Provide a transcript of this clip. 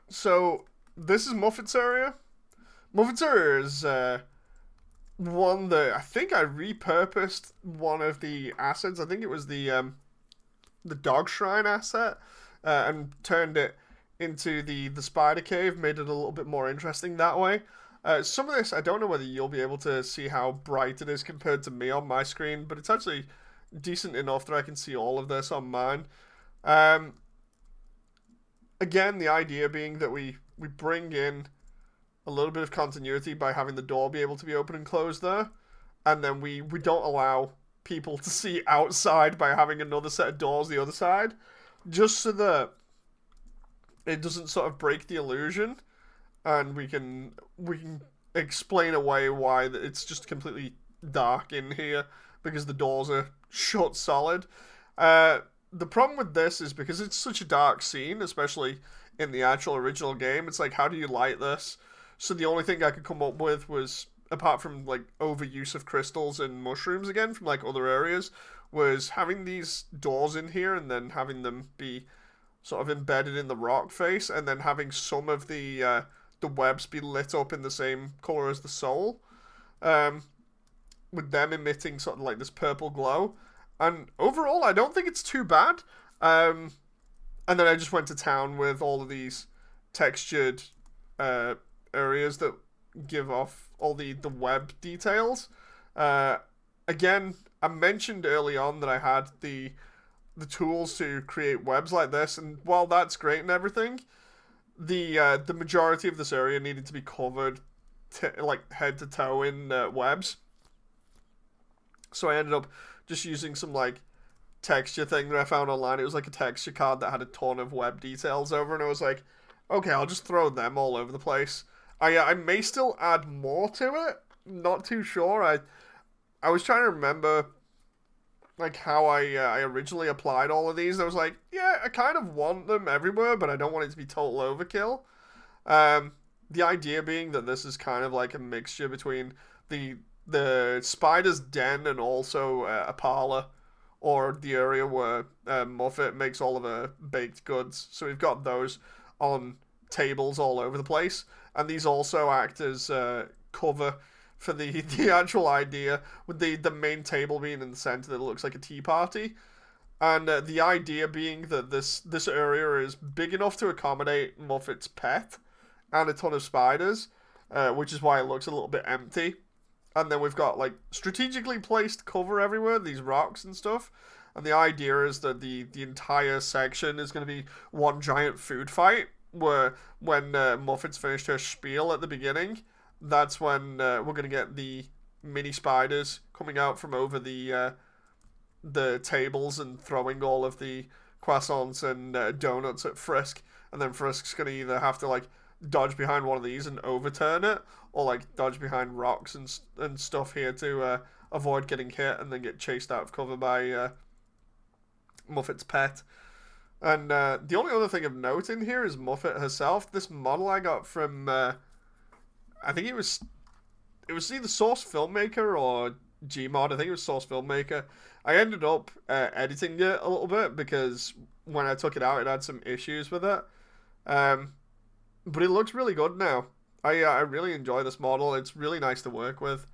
So this is Muffets area. Muffets area is one that I think I repurposed one of the assets. I think it was the dog shrine asset, and turned it into the spider cave. Made it a little bit more interesting that way. Some of this I don't know whether you'll be able to see how bright it is compared to me on my screen, but it's actually decent enough that I can see all of this on mine. Um, Again, the idea being that we bring in a little bit of continuity by having the door be able to be open and closed there, and then we don't allow people to see outside by having another set of doors the other side, just so that it doesn't sort of break the illusion, and we can explain away why it's just completely dark in here because the doors are shut solid. Uh, the problem with this is because it's such a dark scene, especially in the actual original game. It's like, how do you light this? So the only thing I could come up with was, apart from like overuse of crystals and mushrooms again from like other areas, was having these doors in here and then having them be sort of embedded in the rock face, and then having some of the webs be lit up in the same color as the soul, um, with them emitting sort of like this purple glow. And overall, I don't think it's too bad. Um, and then I just went to town with all of these textured uh, areas that give off all the web details. Uh, Again, I mentioned early on that I had the tools to create webs like this, and while that's great and everything, the majority of this area needed to be covered, like head to toe in webs. So I ended up just using some like texture thing that I found online. It was like a texture card that had a ton of web details over, and I was like, okay, I'll just throw them all over the place. I may still add more to it. Not too sure. I was trying to remember like how I originally applied all of these. I was like, yeah, I kind of want them everywhere, but I don't want it to be total overkill. Um, the idea being that this is kind of like a mixture between the the spider's den and also a parlor, or the area where Muffet makes all of her baked goods. So we've got those on tables all over the place, and these also act as cover for the the actual idea, with the main table being in the center that looks like a tea party. And the idea being that this area is big enough to accommodate Muffet's pet and a ton of spiders, which is why it looks a little bit empty. And then we've got like strategically placed cover everywhere, these rocks and stuff. And the idea is that the entire section is going to be one giant food fight. Where when Muffet's finished her spiel at the beginning, that's when we're going to get the mini spiders coming out from over the tables and throwing all of the croissants and donuts at Frisk, and then Frisk's gonna either have to like dodge behind one of these and overturn it, or like dodge behind rocks and stuff here to avoid getting hit, and then get chased out of cover by Muffet's pet. And the only other thing of note in here is Muffet herself. This model I got from I think it was either Source Filmmaker or Gmod. I think it was Source Filmmaker. I ended up editing it a little bit because when I took it out, it had some issues with it. Um, but it looks really good now. I really enjoy this model. It's really nice to work with.